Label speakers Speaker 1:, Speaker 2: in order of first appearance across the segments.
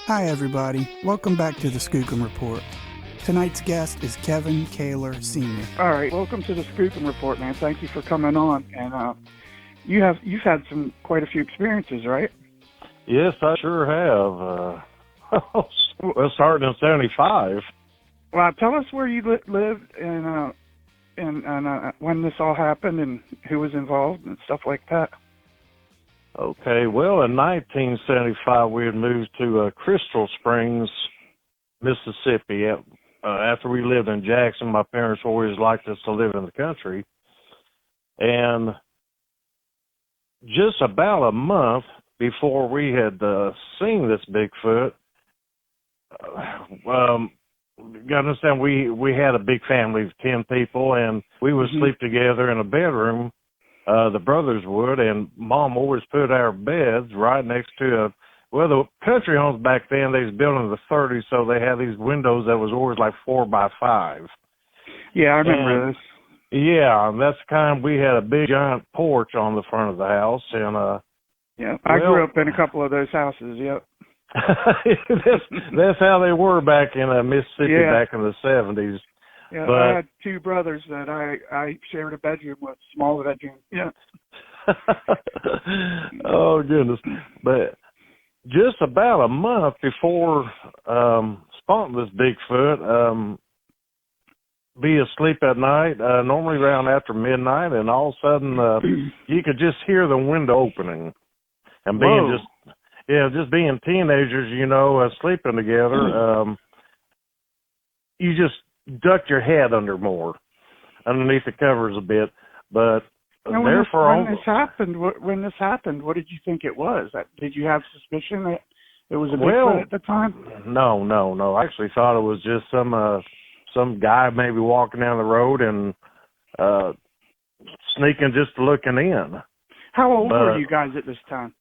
Speaker 1: Hi, everybody. Welcome back to the Skookum Report. Tonight's guest is Kevin Caylor Sr.
Speaker 2: All right, welcome to the Skookum Report, man. Thank you for coming on. And you've had quite a few experiences, right?
Speaker 3: Yes, I sure have. Well, starting in '75.
Speaker 2: Well, tell us where you lived and when this all happened and who was involved and stuff like that.
Speaker 3: Okay, well, in 1975, we had moved to Crystal Springs, Mississippi. After we lived in Jackson, my parents always liked us to live in the country. And just about a month before we had seen this Bigfoot, you gotta understand, we had a big family of 10 people, and we would sleep together in a bedroom. The brothers would, and Mom always put our beds right next to the country homes back then, they was built in the 30s, so they had these windows that was always like 4 by 5.
Speaker 2: Yeah, I remember this.
Speaker 3: Yeah, and that's we had a big giant porch on the front of the house, and
Speaker 2: yeah, I grew up in a couple of those houses. Yep.
Speaker 3: that's how they were back in Mississippi back in the 70s.
Speaker 2: Yeah,
Speaker 3: but
Speaker 2: I had two brothers that I shared a bedroom with, small bedroom. Yeah.
Speaker 3: Oh goodness! But just about a month before spotting this Bigfoot, be asleep at night, normally around after midnight, and all of a sudden you could just hear the window opening, and just being teenagers, sleeping together, you just duck your head underneath the covers a bit. But
Speaker 2: now, when this happened, what did you think it was? Did you have suspicion that it was a Bigfoot at the time?
Speaker 3: No. I actually thought it was just some guy maybe walking down the road and sneaking, just looking in.
Speaker 2: How old were you guys at this time?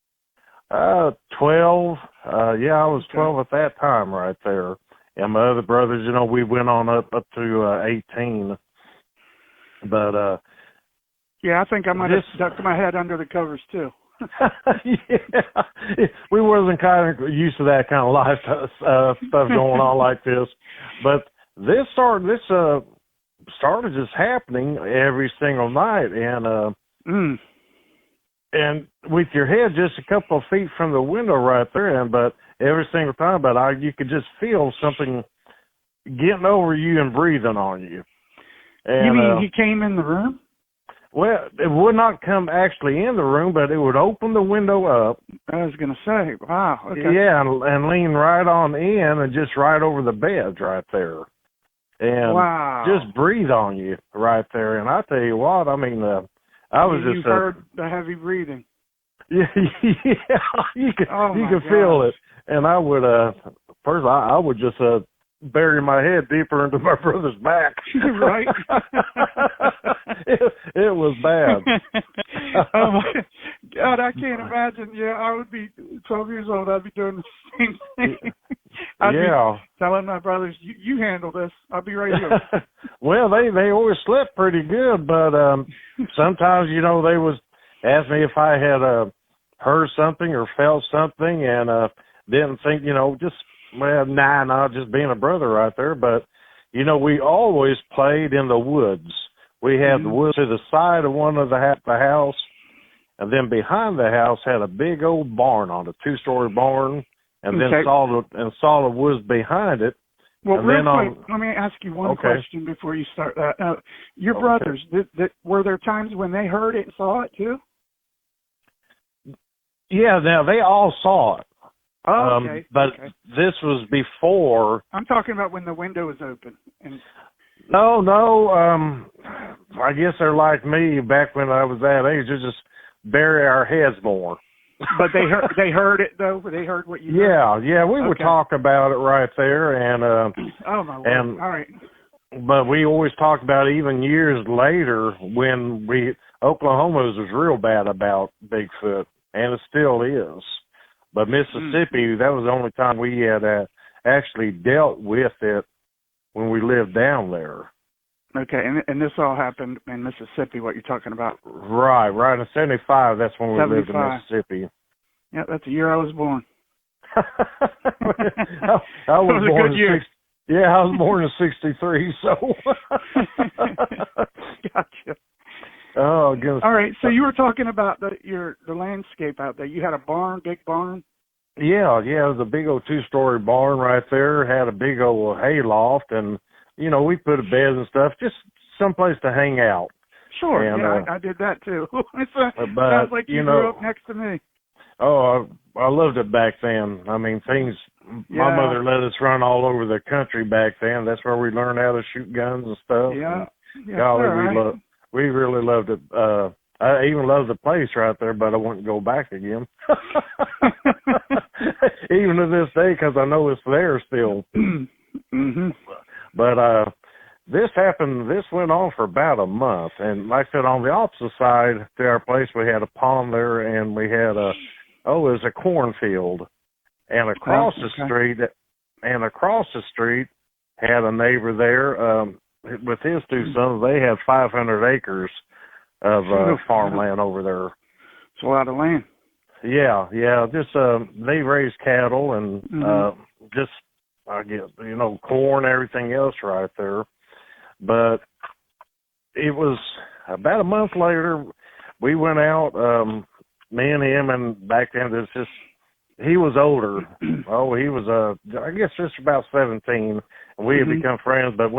Speaker 3: 12. I was 12 at that time right there. And my other brothers, we went on up to 18. But
Speaker 2: yeah, I think I might have stuck my head under the covers too.
Speaker 3: Yeah, we wasn't kind of used to that kind of life stuff going on like this. But this started just happening every single night, and with your head just a couple of feet from the window right there, but every single time, you could just feel something getting over you and breathing on you. And,
Speaker 2: you mean he came in the room?
Speaker 3: Well, it would not come actually in the room, but it would open the window up.
Speaker 2: I was going to say, wow. Okay.
Speaker 3: Yeah, and lean right on in and just right over the beds right there. And just breathe on you right there. And I tell you what, I mean, I was
Speaker 2: you heard the heavy breathing.
Speaker 3: Yeah, you could feel it. And I would, first I would just bury my head deeper into my brother's back.
Speaker 2: Right.
Speaker 3: it was bad.
Speaker 2: Oh my God, I can't imagine. Yeah, I would be 12 years old. I'd be doing the same thing. I'd be telling my brothers, you handle this. I'll be right here.
Speaker 3: Well, they always slept pretty good, but sometimes, they was asked me if I had heard something or felt something, and didn't think, just being a brother right there. But, we always played in the woods. We had the woods to the side of one of the house, and then behind the house had a big old barn on a 2-story barn, and then solid woods behind it.
Speaker 2: Well, real quick, let me ask you one question before you start that. Your brothers, were there times when they heard it and saw it too?
Speaker 3: Yeah, now they all saw it.
Speaker 2: Oh, okay.
Speaker 3: But this was before.
Speaker 2: I'm talking about when the window was open.
Speaker 3: No. I guess they're like me back when I was that age. They just bury our heads more.
Speaker 2: But they heard it though. They heard what you heard.
Speaker 3: Yeah. We would talk about it right there, and
Speaker 2: oh my word! All right.
Speaker 3: But we always talked about it even years later when Oklahoma was real bad about Bigfoot, and it still is. But Mississippi, that was the only time we had actually dealt with it when we lived down there.
Speaker 2: Okay, and this all happened in Mississippi, what you're talking about?
Speaker 3: Right. In 75, that's when we lived in Mississippi.
Speaker 2: Yeah, that's the year I was born.
Speaker 3: I was born
Speaker 2: a good year.
Speaker 3: Yeah, I was born in '63, so.
Speaker 2: Gotcha.
Speaker 3: Oh, goodness.
Speaker 2: All right, so you were talking about the landscape out there. You had a barn, big barn?
Speaker 3: Yeah, it was a big old 2-story barn right there. Had a big old hay loft, and we put a bed and stuff, just someplace to hang out.
Speaker 2: Sure.
Speaker 3: And,
Speaker 2: yeah, I did that too.
Speaker 3: Sounds
Speaker 2: like you grew up next to me.
Speaker 3: Oh, I loved it back then. I mean, things.
Speaker 2: Yeah.
Speaker 3: My mother let us run all over the country back then. That's where we learned how to shoot guns and stuff.
Speaker 2: Yeah.
Speaker 3: And golly, we really loved it. I even love the place right there, but I wouldn't go back again. Even to this day, because I know it's there still.
Speaker 2: Mm-hmm.
Speaker 3: But this happened. This went on for about a month, and like I said, on the opposite side to our place, we had a pond there, and we had it was a cornfield, and across the street, had a neighbor there with his 2 sons. They had 500 acres of farmland over there.
Speaker 2: It's a lot of land.
Speaker 3: Yeah. Just they raise cattle and just I guess corn, everything else right there. But it was about a month later. We went out, me and him, and back then he was older. He was I guess just about 17, and we had become friends. But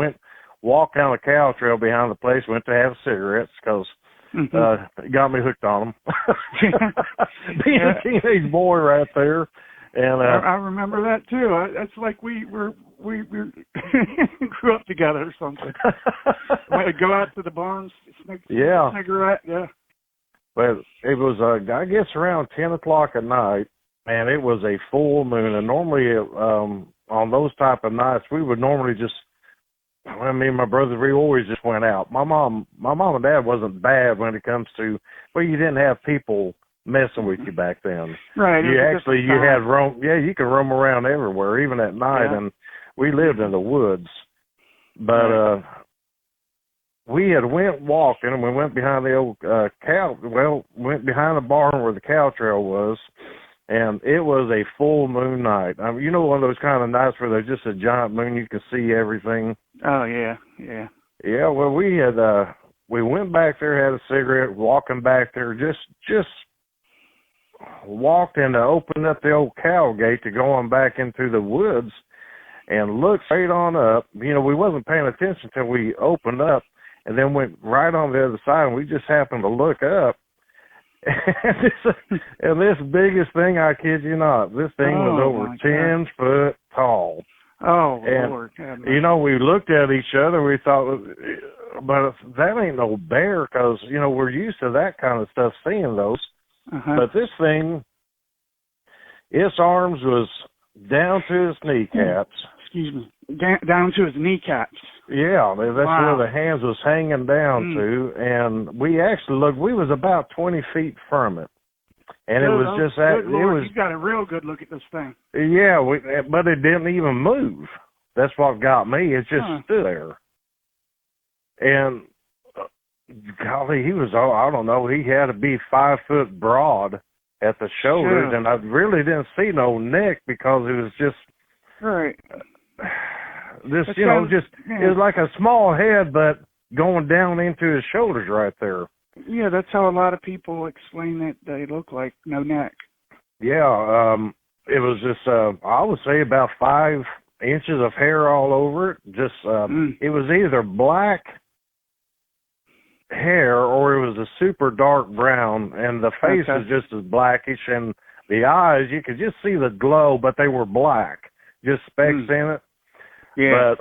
Speaker 3: walked down the cow trail behind the place. Went to have cigarettes because. Got me hooked on them. Being a teenage boy right there, and
Speaker 2: I remember that too. It's like we grew up together or something. We'd go out to the barns, smoke a cigarette. Yeah.
Speaker 3: But it was I guess around 10 o'clock at night, and it was a full moon. And normally on those type of nights, we would normally just. Me and my brother, we always just went out. My mom and dad wasn't bad when it comes to, you didn't have people messing with you back then.
Speaker 2: Right.
Speaker 3: You had roam. Yeah, you could roam around everywhere, even at night. And we lived in the woods, but we had went walking, and we went behind the old went behind the barn where the cow trail was. And it was a full moon night. I mean, one of those kind of nights where there's just a giant moon, you can see everything.
Speaker 2: Oh, yeah.
Speaker 3: Yeah, well, we went back there, had a cigarette, walking back there, just walked and opened up the old cow gate to go on back into the woods and looked straight on up. We wasn't paying attention until we opened up and then went right on the other side, and we just happened to look up. And this biggest thing, I kid you not, this thing was over 10 foot tall.
Speaker 2: Oh,
Speaker 3: and,
Speaker 2: Lord.
Speaker 3: We looked at each other, we thought, but that ain't no bear, because, we're used to that kind of stuff, seeing those. But this thing, its arms was down to its kneecaps.
Speaker 2: Excuse me. Down to his kneecaps.
Speaker 3: Yeah, that's where the hands was hanging down to, and we actually looked. We was about 20 feet from it, and it was just that.
Speaker 2: Good Lord, you got a real good look at this thing.
Speaker 3: Yeah, but it didn't even move. That's what got me. It just stood there, and golly, he was. I don't know. He had to be 5 foot broad at the shoulders, and I really didn't see no neck because it was just
Speaker 2: right.
Speaker 3: This, it was like a small head, but going down into his shoulders right there.
Speaker 2: Yeah, that's how a lot of people explain that they look like no neck.
Speaker 3: Yeah, it was just, I would say about 5 inches of hair all over it. Just, it was either black hair or it was a super dark brown, and the face was just as blackish, and the eyes, you could just see the glow, but they were black, just specks in it. Yeah.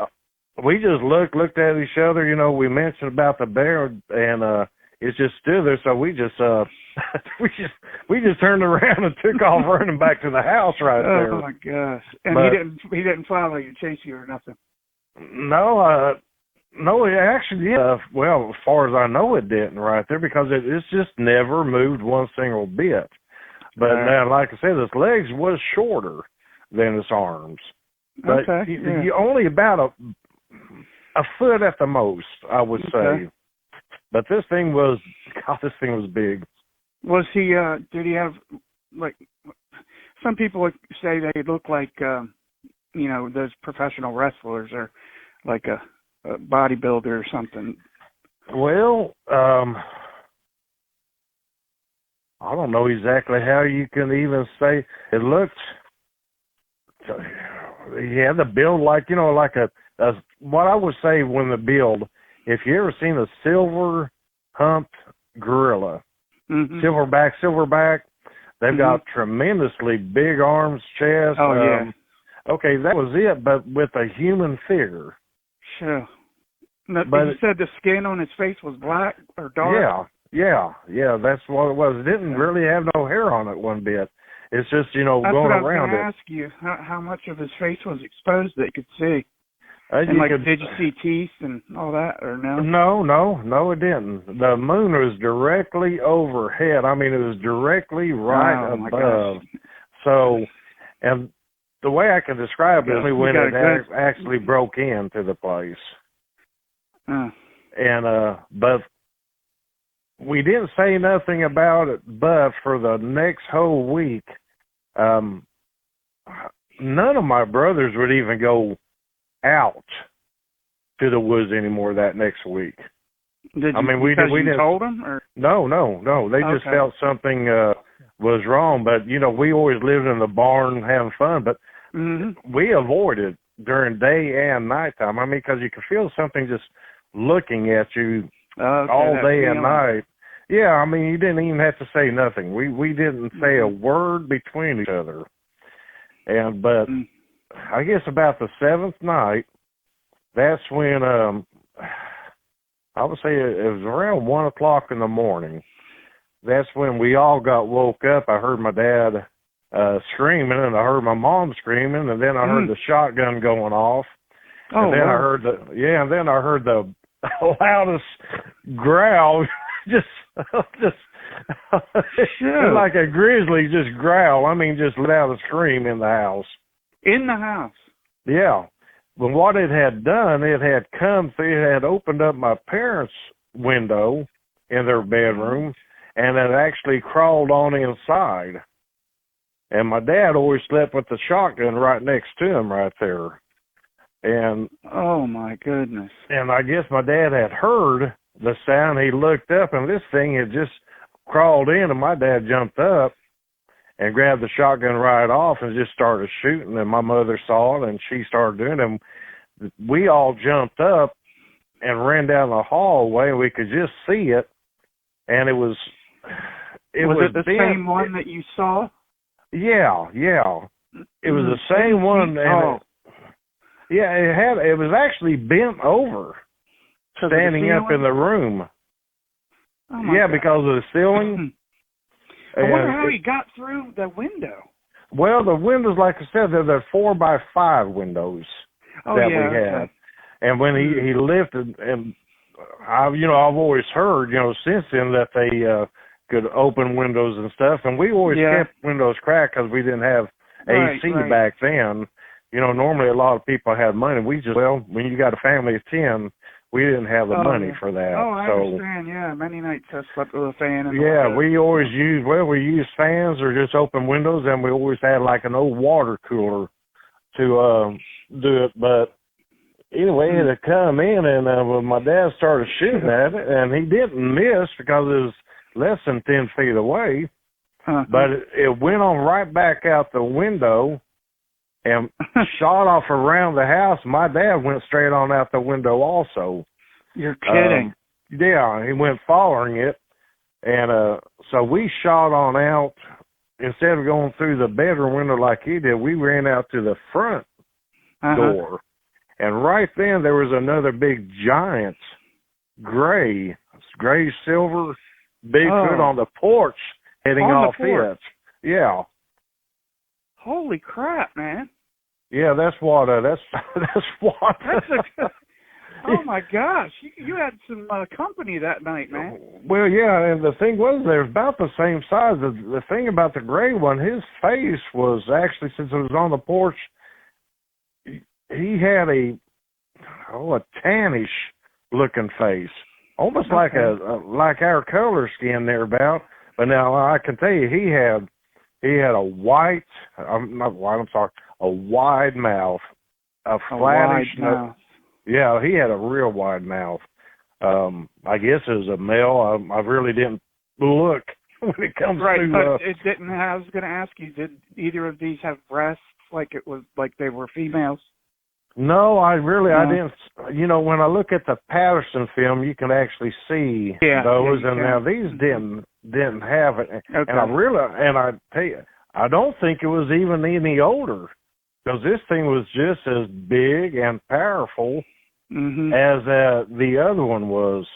Speaker 3: But we just looked at each other. We mentioned about the bear, and it just stood there. So we just we just turned around and took off running back to the house right there.
Speaker 2: Oh my gosh! And he didn't follow you, chase you, or nothing.
Speaker 3: No, no, it actually did. Well, as far as I know, it didn't right there, because it's just never moved one single bit. But now, like I said, its legs was shorter than its arms. But you only about a foot at the most, I would say. But this thing was big.
Speaker 2: Was he? Did he have, like? Some people say they look like those professional wrestlers or like a bodybuilder or something.
Speaker 3: Well, I don't know exactly how you can even say it looked. He had the build like a what I would say when the build. If you ever seen a silver humped gorilla, silverback, they've got tremendously big arms, chest.
Speaker 2: Oh yeah.
Speaker 3: Okay, that was it, but with a human figure.
Speaker 2: Sure. Now, but you said the skin on his face was black or dark?
Speaker 3: Yeah, that's what it was. It didn't really have no hair on it one bit. It's just,
Speaker 2: that's
Speaker 3: going
Speaker 2: what I was
Speaker 3: around it.
Speaker 2: Ask you how much of his face was exposed that you could see? Did you see teeth and all that, or no? No, it didn't. The moon was directly overhead. I mean, it was directly right above. So, and the way I can describe it is when it actually broke into the place. And but we didn't say nothing about it. But for the next whole week, none of my brothers would even go out to the woods anymore that next week. We didn't told them, or
Speaker 3: no. They just felt something was wrong. But we always lived in the barn having fun. But we avoided during day and nighttime. I mean, because you can feel something just looking at you all day and night. Yeah, I mean, you didn't even have to say nothing. We didn't say a word between each other. But I guess about the seventh night, that's when I would say it was around 1 o'clock in the morning. That's when we all got woke up. I heard my dad screaming, and I heard my mom screaming, and then I heard the shotgun going off. And then I heard the loudest growl, just like a grizzly just growl. I mean, just loud scream in the house.
Speaker 2: In the house?
Speaker 3: Yeah. But what it had done, it had opened up my parents' window in their bedroom, and it actually crawled on inside. And my dad always slept with the shotgun right next to him right there. And
Speaker 2: oh my goodness.
Speaker 3: And I guess my dad had heard the sound. He looked up, and this thing had just crawled in, and my dad jumped up and grabbed the shotgun right off and just started shooting. And my mother saw it, and she started doing it. And we all jumped up and ran down the hallway, and we could just see it. And it was
Speaker 2: it the same one that you saw?
Speaker 3: Yeah. It was the same one. And it was actually bent over, standing up in the room.
Speaker 2: Oh my God.
Speaker 3: Because of the ceiling.
Speaker 2: I wonder how he got through the window.
Speaker 3: Well, the windows, like I said, they're the 4x5 windows that we had. Okay. And when he lifted, and I've always heard, since then that they could open windows and stuff, and we always kept windows cracked because we didn't have AC back then. Normally a lot of people had money. When you got a family of 10, we didn't have the money for that.
Speaker 2: Oh, I understand, yeah. Many nights I slept with a fan.
Speaker 3: We always used fans or just open windows, and we always had like an old water cooler to do it. But anyway, it had come in, and when my dad started shooting at it, and he didn't miss because it was less than 10 feet away, but it went on right back out the window and shot off around the house. My dad went straight on out the window also.
Speaker 2: You're kidding.
Speaker 3: Yeah, he went following it. And so we shot on out. Instead of going through the bedroom window like he did, we ran out to the front door. And right then there was another big giant gray silver Bigfoot on the porch heading off it. Yeah.
Speaker 2: Holy crap, man!
Speaker 3: Yeah, that's what.
Speaker 2: Oh my gosh, you had some company that night, man.
Speaker 3: Well, yeah, and the thing was, they're about the same size. The thing about the gray one, his face was actually, since it was on the porch, he had a tannish looking face, almost like our color skin there about. But now I can tell you, he had a a wide mouth, a flattish
Speaker 1: mouth.
Speaker 3: Yeah, he had a real wide mouth. I guess it was a male. I really didn't look when it comes
Speaker 1: right,
Speaker 3: to.
Speaker 1: But it didn't. I was going to ask you, did either of these have breasts? Like it was like they were females?
Speaker 3: No, I didn't. You know, when I look at the Patterson film, you can actually see those, and now these didn't have it.
Speaker 1: Okay.
Speaker 3: And I tell you, I don't think it was even any older, because this thing was just as big and powerful as the other one was.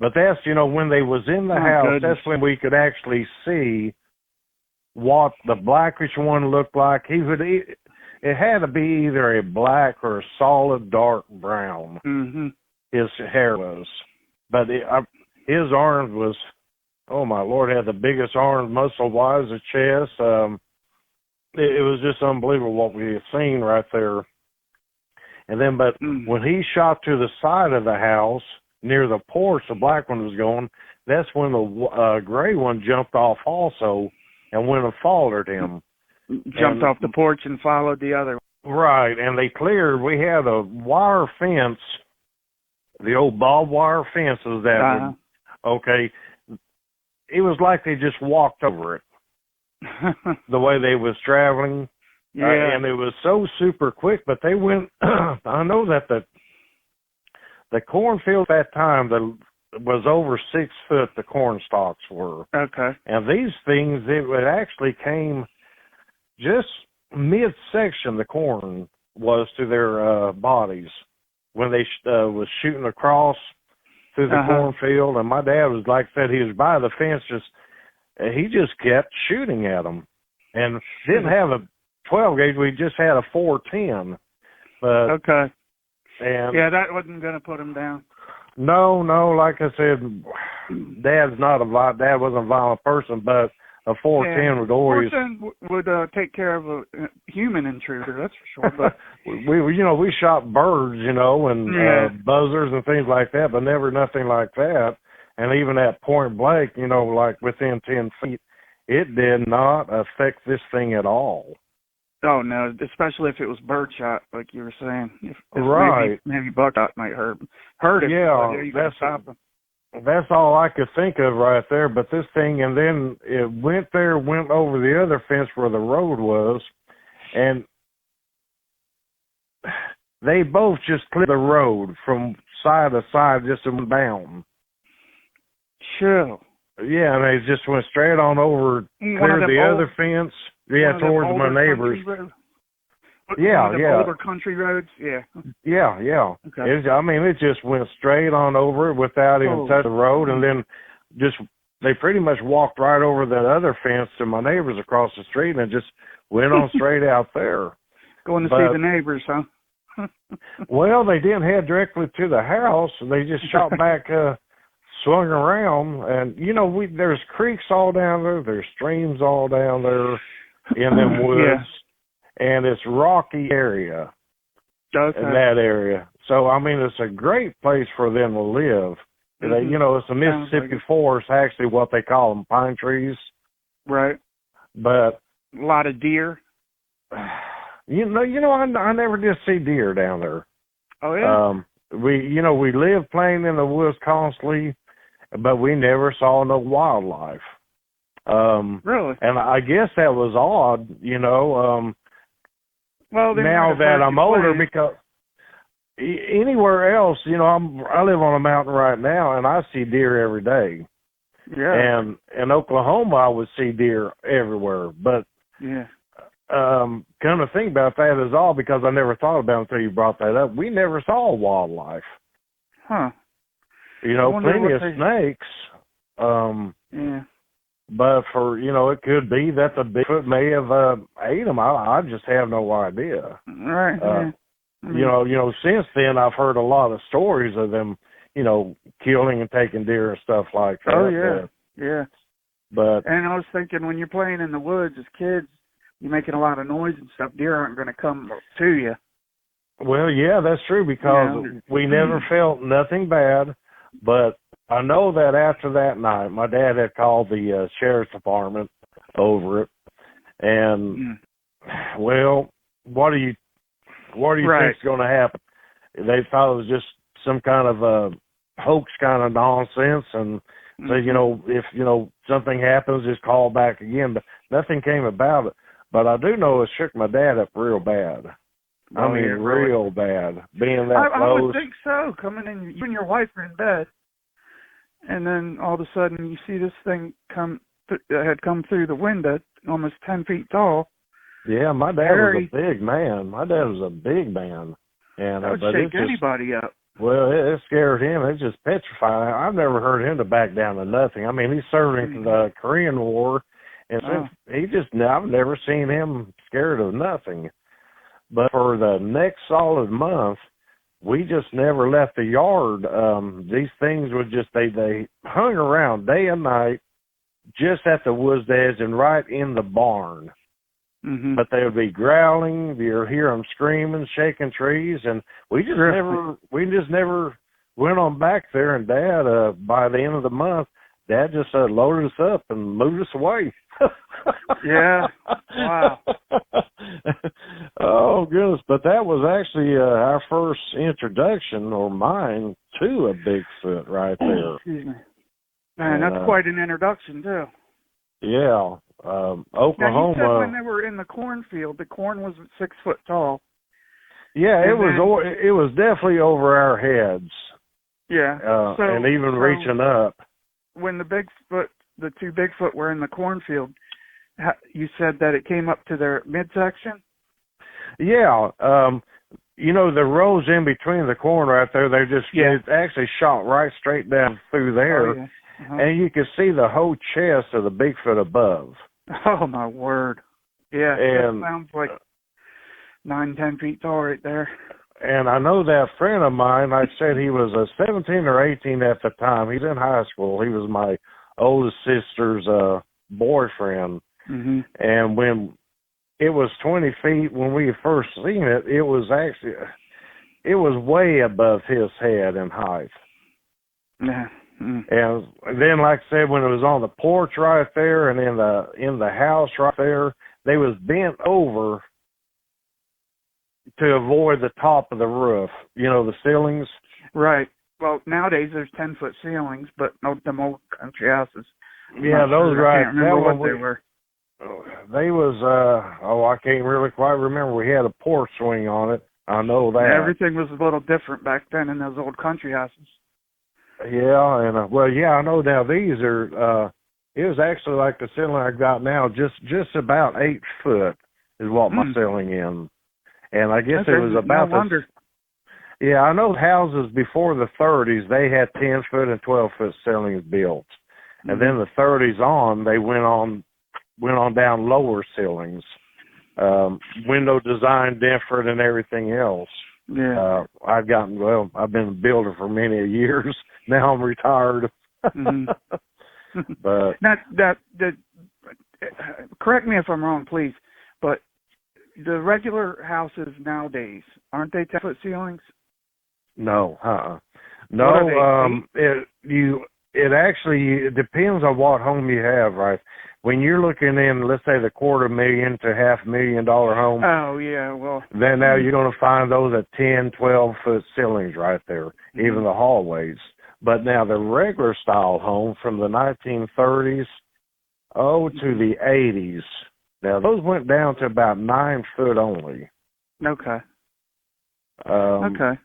Speaker 3: But that's, you know, when they was in the house, that's when we could actually see what the blackish one looked like. It had to be either a black or a solid dark brown. His hair was, but his arms was, oh my Lord, had the biggest arms, muscle-wise, the chest. It was just unbelievable what we had seen right there. And then, but when he shot to the side of the house near the porch, the black one was going. That's when the gray one jumped off also and went and followed him.
Speaker 1: Jumped off the porch and followed the other.
Speaker 3: Right, and they cleared. We had a wire fence, the old barbed wire fences that okay. It was like they just walked over it. The way they was traveling. And it was so super quick, but they went, I know that the cornfield at that time was over 6 foot, the corn stalks were.
Speaker 1: Okay.
Speaker 3: And these things, it actually came just midsection, the corn was to their bodies when they was shooting across through the cornfield. And my dad was, like I said, he was by the fence, he just kept shooting at them. And didn't have a 12 gauge, we just had a 410. But and
Speaker 1: that wasn't going to put him down.
Speaker 3: No, like I said, Dad wasn't a violent person, but a 410 would always
Speaker 1: 410 would take care of a human intruder, that's for sure. But
Speaker 3: we shot birds, and buzzards and things like that, but never nothing like that. And even at point blank, like within 10 feet, it did not affect this thing at all.
Speaker 1: Oh, no, especially if it was birdshot, like you were saying. If
Speaker 3: right.
Speaker 1: Maybe buckshot might hurt it.
Speaker 3: Yeah, that's all I could think of right there. But this thing, and then it went over the other fence where the road was, and they both just cleared the road from side to side, just in bound.
Speaker 1: Sure.
Speaker 3: Yeah, and they just went straight on over, cleared the other fence. Yeah, towards my neighbors.
Speaker 1: Older country roads. Yeah.
Speaker 3: Okay. It just went straight on over it without even touching the road, and then they pretty much walked right over that other fence to my neighbors across the street, and just went on straight out there.
Speaker 1: Going to see the neighbors, huh?
Speaker 3: Well, they didn't head directly to the house, and they just shot back. Swung around, and there's creeks all down there, there's streams all down there in them woods, and it's rocky area in that area. So it's a great place for them to live. It's a Mississippi forest, actually, what they call them, pine trees.
Speaker 1: Right.
Speaker 3: But
Speaker 1: a lot of deer.
Speaker 3: I never did see deer down there.
Speaker 1: Oh yeah.
Speaker 3: We live playing in the woods constantly, but we never saw no wildlife.
Speaker 1: Really?
Speaker 3: And I guess that was odd,
Speaker 1: Well,
Speaker 3: now that I'm older, because anywhere else, I live on a mountain right now, and I see deer every day.
Speaker 1: Yeah.
Speaker 3: And in Oklahoma, I would see deer everywhere. But come to think about that, is all because I never thought about it until you brought that up. We never saw wildlife.
Speaker 1: Huh.
Speaker 3: Plenty of snakes. But it could be that the Bigfoot may have ate them. I just have no idea.
Speaker 1: Right.
Speaker 3: Since then I've heard a lot of stories of them, killing and taking deer and stuff like that.
Speaker 1: Oh yeah, yeah.
Speaker 3: But
Speaker 1: and I was thinking, when you're playing in the woods as kids, you're making a lot of noise and stuff. Deer aren't going to come to you.
Speaker 3: Well, yeah, that's true, because we never felt nothing bad. But I know that after that night, my dad had called the sheriff's department over it. And, well, what do you
Speaker 2: right.
Speaker 3: think's going to happen? They thought it was just some kind of hoax kind of nonsense, and so if something happens, just call back again. But nothing came about it. But I do know it shook my dad up real bad. I mean, real bad. Being that close.
Speaker 1: I would think so. Coming in, you and your wife are in bed, and then all of a sudden you see this thing had come through the window, almost 10 feet tall.
Speaker 3: Yeah, my dad was a big man. My dad was a big man, and
Speaker 1: that would shake anybody up.
Speaker 3: Well, it scared him. It just petrified. I've never heard him to back down to nothing. I mean, he served in the Korean War, and I've never seen him scared of nothing. But for the next solid month, we just never left the yard. These things would just, they hung around day and night just at the woods edge and right in the barn.
Speaker 1: Mm-hmm.
Speaker 3: But they would be growling. You'd hear them screaming, shaking trees, and we just never went on back there. And Dad, by the end of the month, Dad just loaded us up and moved us away.
Speaker 1: Yeah. Wow.
Speaker 3: Oh goodness! But that was actually our first introduction, or mine, to a Bigfoot right there.
Speaker 1: Excuse me. Man, that's quite an introduction too.
Speaker 3: Yeah. Oklahoma.
Speaker 1: Now you said when they were in the cornfield, the corn was 6 foot tall.
Speaker 3: Yeah, it was definitely over our heads.
Speaker 1: Yeah.
Speaker 3: And even reaching up.
Speaker 1: When the two Bigfoot were in the cornfield, you said that it came up to their midsection?
Speaker 3: Yeah. The rows in between the corn right there, it actually shot right straight down through there.
Speaker 1: Oh, yeah. Uh-huh.
Speaker 3: And you could see the whole chest of the Bigfoot above.
Speaker 1: Oh, my word. Yeah,
Speaker 3: and
Speaker 1: that sounds like 9-10 feet tall right there.
Speaker 3: And I know that friend of mine, I said he was 17 or 18 at the time. He's in high school. He was my oldest sister's boyfriend.
Speaker 1: Mm-hmm.
Speaker 3: And when it was 20 feet, when we first seen it, it was way above his head in height.
Speaker 1: Yeah. Mm.
Speaker 3: And then, like I said, when it was on the porch right there and in the house right there, they was bent over to avoid the top of the roof, the ceilings.
Speaker 1: Right. Well, nowadays there's 10-foot ceilings, but them old country houses.
Speaker 3: Yeah, those right.
Speaker 1: I can't remember what they were.
Speaker 3: They was, I can't really quite remember. We had a porch swing on it. I know that.
Speaker 1: Yeah, everything was a little different back then in those old country houses.
Speaker 3: Yeah, and I know now these are, it was actually like the ceiling I got now, just about 8 foot is what my ceiling is. And I guess it was about Yeah, I know houses before the 30s, they had 10-foot and 12-foot ceilings built. Mm-hmm. And then the 30s on, they went on down lower ceilings. Window design different and everything else.
Speaker 1: Yeah.
Speaker 3: I've been a builder for many years. Now I'm retired.
Speaker 1: Mm-hmm.
Speaker 3: But
Speaker 1: correct me if I'm wrong, please, but the regular houses nowadays, aren't they 10-foot ceilings?
Speaker 3: No, No, it actually depends on what home you have, right? When you're looking in, let's say the $250,000 to $500,000 home.
Speaker 1: Oh, yeah, well.
Speaker 3: Then now you're going to find those at 10, 12-foot ceilings right there, even the hallways. But now the regular style home from the 1930s, to the 80s, now those went down to about 9 foot only.
Speaker 1: Okay. Okay.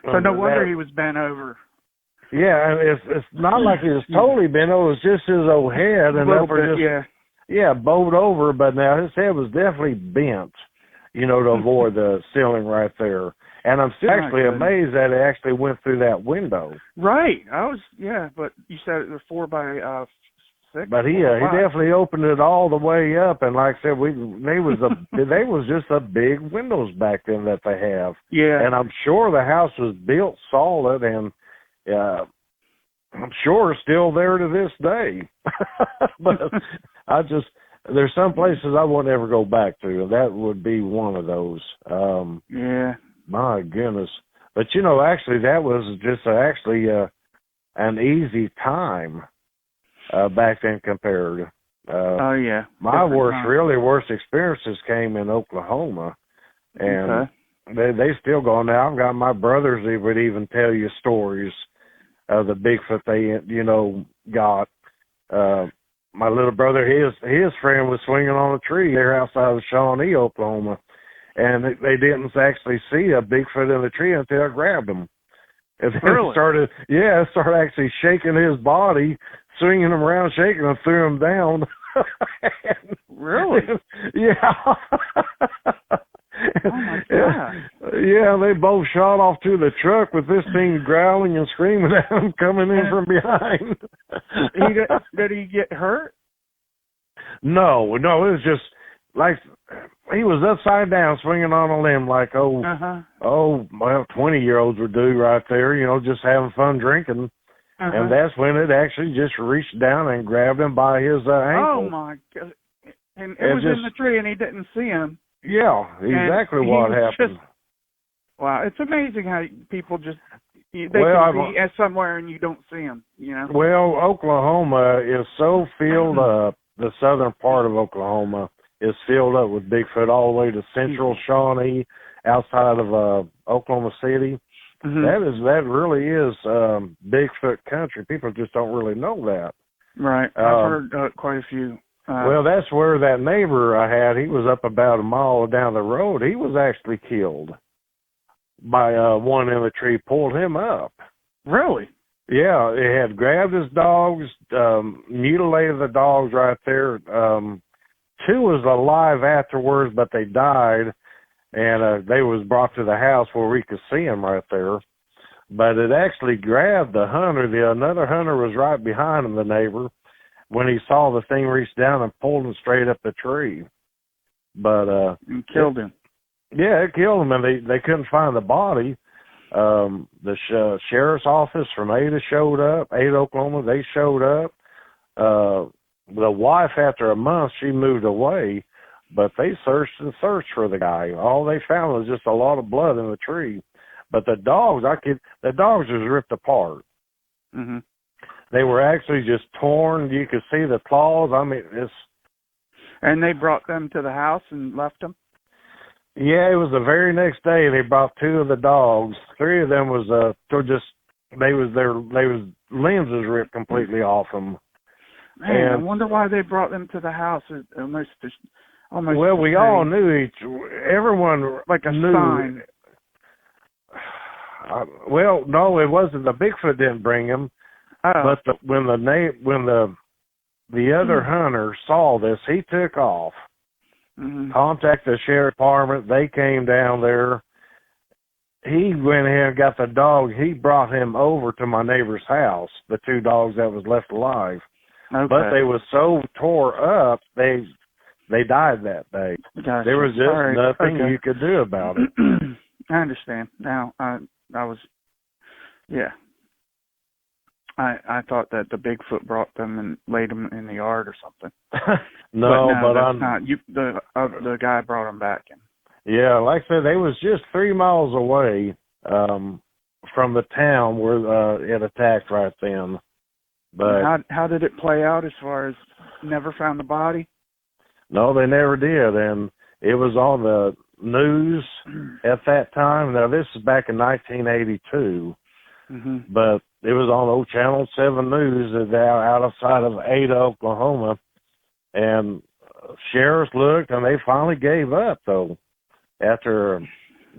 Speaker 1: So no wonder he was bent over.
Speaker 3: Yeah, it's not like he was totally bent over. It was just his old head, and bowed over. But now his head was definitely bent, to avoid the ceiling right there. And I'm still actually amazed that it actually went through that window.
Speaker 1: Right. But you said it was 4 by 6.
Speaker 3: But he definitely opened it all the way up, and like I said, they was just a big windows back then that they have.
Speaker 1: Yeah.
Speaker 3: And I'm sure the house was built solid, and I'm sure it's still there to this day. But there's some places I won't ever go back to, and that would be one of those.
Speaker 1: Yeah.
Speaker 3: My goodness. But, actually, that was just an easy time back then compared.
Speaker 1: Oh yeah.
Speaker 2: My really worst experiences came in Oklahoma, and they still go now. I've got my brothers that would even tell you stories of the Bigfoot they got. My little brother, his friend was swinging on a tree there outside of Shawnee, Oklahoma, and they didn't actually see a Bigfoot in the tree until I grabbed him. And then it started actually shaking his body, swinging him around, shaking him, threw him down.
Speaker 1: Really?
Speaker 2: Yeah.
Speaker 1: Oh my God.
Speaker 2: Yeah, they both shot off to the truck with this thing growling and screaming at him coming in from behind.
Speaker 1: Did he get hurt?
Speaker 2: No, it was just like he was upside down swinging on a limb like 20-year-olds would do right there, just having fun drinking. And that's when it actually just reached down and grabbed him by his ankle.
Speaker 1: Oh my God. And it was in the tree and he didn't see him.
Speaker 2: Yeah, exactly what happened.
Speaker 1: Wow, it's amazing how people just can be somewhere and you don't see them.
Speaker 2: Well, Oklahoma is so filled up. The southern part of Oklahoma is filled up with Bigfoot all the way to central Shawnee, outside of Oklahoma City. Mm-hmm. That really is Bigfoot country. People just don't really know that.
Speaker 1: Right, I've heard quite a few.
Speaker 2: Well, that's where that neighbor I had, he was up about a mile down the road. He was actually killed by one in the tree, pulled him up.
Speaker 1: Really?
Speaker 2: Yeah, it had grabbed his dogs, mutilated the dogs right there. Two was alive afterwards, but they died, and they was brought to the house where we could see them right there. But it actually grabbed the hunter. Another hunter was right behind him, the neighbor, when he saw the thing reach down and pulled him straight up the tree. But
Speaker 1: and killed him.
Speaker 2: Yeah, it killed him, and they couldn't find the body. The sheriff's office from Ada showed up. Ada, Oklahoma, they showed up. The wife, after a month, she moved away, but they searched and searched for the guy. All they found was just a lot of blood in the tree. But the dogs, the dogs was ripped apart.
Speaker 1: Mm-hmm.
Speaker 2: They were actually just torn. You could see the claws. I mean, it's.
Speaker 1: And they brought them to the house and left them?
Speaker 2: Yeah, it was the very next day they brought two of the dogs. Three of them was their limbs was ripped completely off them.
Speaker 1: Man, and I wonder why they brought them to the house. Almost.
Speaker 2: Well, we all knew everyone
Speaker 1: like a
Speaker 2: knew.
Speaker 1: Sign.
Speaker 2: Well, no, it wasn't. The Bigfoot didn't bring him.
Speaker 1: Oh.
Speaker 2: But when the other hunter saw this, he took off.
Speaker 1: Mm-hmm.
Speaker 2: Contacted the sheriff department. They came down there. He went ahead and got the dog. He brought him over to my neighbor's house, the two dogs that was left alive.
Speaker 1: Okay.
Speaker 2: But they were so tore up, they died that day.
Speaker 1: Gotcha.
Speaker 2: There was just nothing you could do about it.
Speaker 1: I understand. Now, I thought that the Bigfoot brought them and laid them in the yard or something.
Speaker 2: No, but
Speaker 1: that's not. The guy brought them back in.
Speaker 2: Yeah, like I said, they was just 3 miles away from the town where it attacked right then. But
Speaker 1: how did it play out as far as never found the body?
Speaker 2: No, they never did, and it was on the news at that time. Now, this is back in 1982, but it was on old Channel 7 News outside of Ada, Oklahoma, and sheriffs looked, and they finally gave up, though. After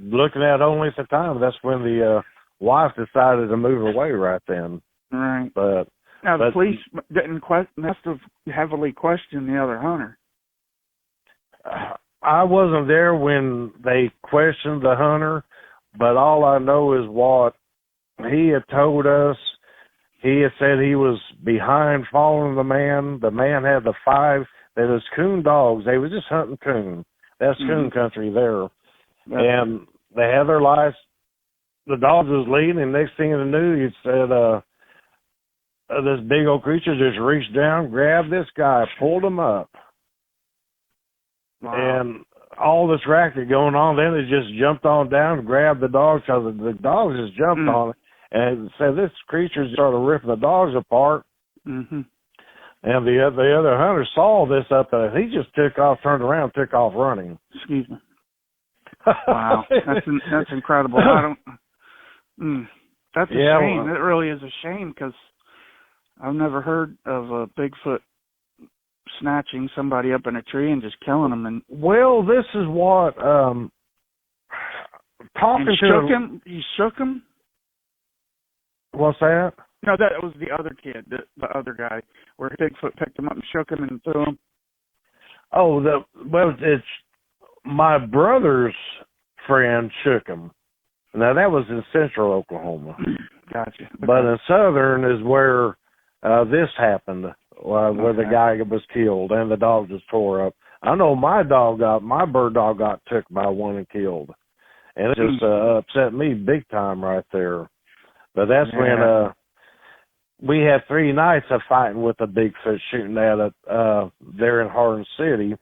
Speaker 2: looking at only at the time, that's when the wife decided to move away right then.
Speaker 1: Right.
Speaker 2: But
Speaker 1: now, the police must have heavily questioned the other hunter.
Speaker 2: I wasn't there when they questioned the hunter, but all I know is what he had told us. He had said he was behind following the man. The man had the 5, that was coon dogs. They was just hunting coon. That's coon country there. And they had their lives. The dogs was leading, and next thing you knew, he said, this big old creature just reached down, grabbed this guy, pulled him up. Wow. And all this racket going on, then it just jumped on down and grabbed the dogs, because the dogs just jumped on it. And said this creature started ripping the dogs apart.
Speaker 3: And the other hunter saw this up there. He just took off, turned around, took off running.
Speaker 1: Excuse me. Wow, that's incredible. I don't. That's a shame. It really is a shame because I've never heard of a Bigfoot snatching somebody up in a tree and just killing them. And
Speaker 3: well, this is what talking
Speaker 1: and
Speaker 3: to
Speaker 1: him. You shook him.
Speaker 3: What's that?
Speaker 1: No, that was the other kid, the other guy, where Bigfoot picked him up and shook him and threw him.
Speaker 3: Oh, it's my brother's friend shook him. Now, that was in central Oklahoma.
Speaker 1: Gotcha. Okay.
Speaker 3: But in southern is where this happened, where the guy was killed and the dog just tore up. I know my bird dog got took by one and killed. And it just upset me big time right there. But that's when we had 3 nights of fighting with a Bigfoot shooting at it there in Hardin City.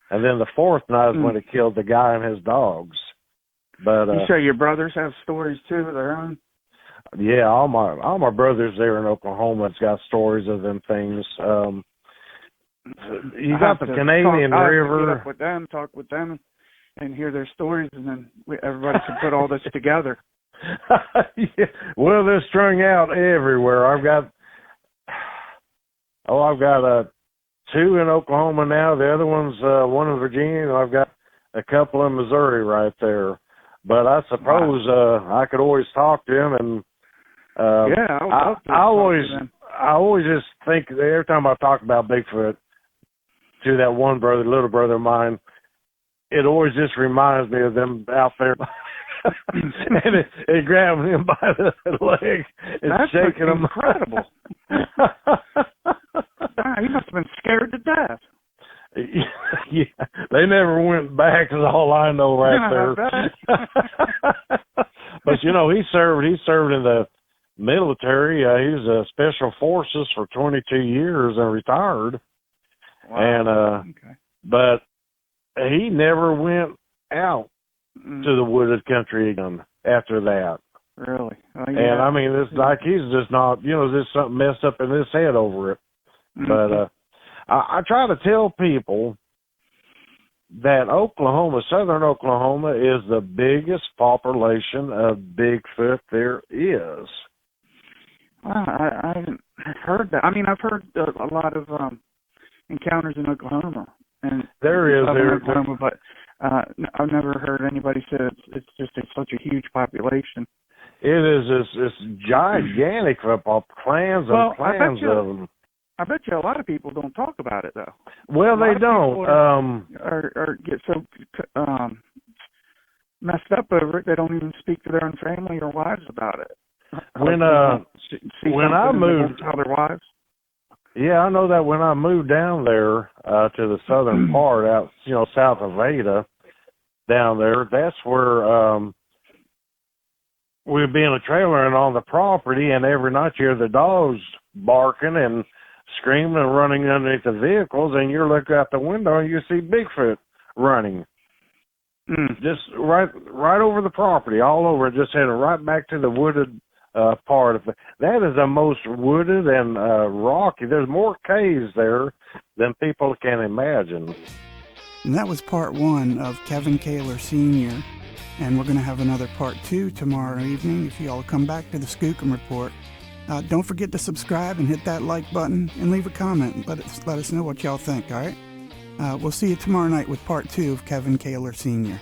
Speaker 3: And then the 4th night is when it killed the guy and his dogs. But
Speaker 1: you say your brothers have stories too of their own?
Speaker 3: Yeah, all my brothers there in Oklahoma has got stories of them things. You got the Canadian River.
Speaker 1: Get up with them, talk with them, and hear their stories, and then everybody can put all this together.
Speaker 3: Yeah. Well, they're strung out everywhere. I've got 2 in Oklahoma now. The other one's one in Virginia, and I've got a couple in Missouri right there. But I suppose I could always talk to him, and I always just think every time I talk about Bigfoot to that one brother, little brother of mine, it always just reminds me of them out there. And it grabbing him by the leg and
Speaker 1: that's
Speaker 3: shaking him.
Speaker 1: Incredible. He must have been scared to death.
Speaker 3: Yeah, they never went back, is all I know right there. But he served in the military. He was a special forces for 22 years and retired.
Speaker 1: Wow.
Speaker 3: And but he never went out to the wooded country again after that.
Speaker 1: Really? Oh, yeah.
Speaker 3: And I mean, it's like he's just not, there's something messed up in his head over it. But I try to tell people that southern Oklahoma, is the biggest population of Bigfoot there is.
Speaker 1: Well, I haven't heard that. I mean, I've heard a lot of encounters in Oklahoma, and
Speaker 3: there is
Speaker 1: Oklahoma, but I've never heard anybody say it's just such a huge population.
Speaker 3: It is. It's gigantic for clans and clans of them.
Speaker 1: I bet you a lot of people don't talk about it, though.
Speaker 3: Well, they don't.
Speaker 1: Or get so messed up over it, they don't even speak to their own family or wives about it.
Speaker 3: When I moved,
Speaker 1: tell their wives.
Speaker 3: Yeah, I know that when I moved down there to the southern part, out south of Ada, down there, that's where we'd be in a trailer and on the property, and every night you hear the dogs barking and screaming and running underneath the vehicles, and you look out the window and you see Bigfoot running. Just right over the property, all over, just heading right back to the wooded part of it. That is the most wooded and rocky. There's more caves there than people can imagine.
Speaker 4: And that was part 1 of Kevin Caylor Sr. And we're going to have another part 2 tomorrow evening if you all come back to the Skookum Report. Don't forget to subscribe and hit that like button and leave a comment. Let us know what y'all think, all right? We'll see you tomorrow night with part 2 of Kevin Caylor Sr.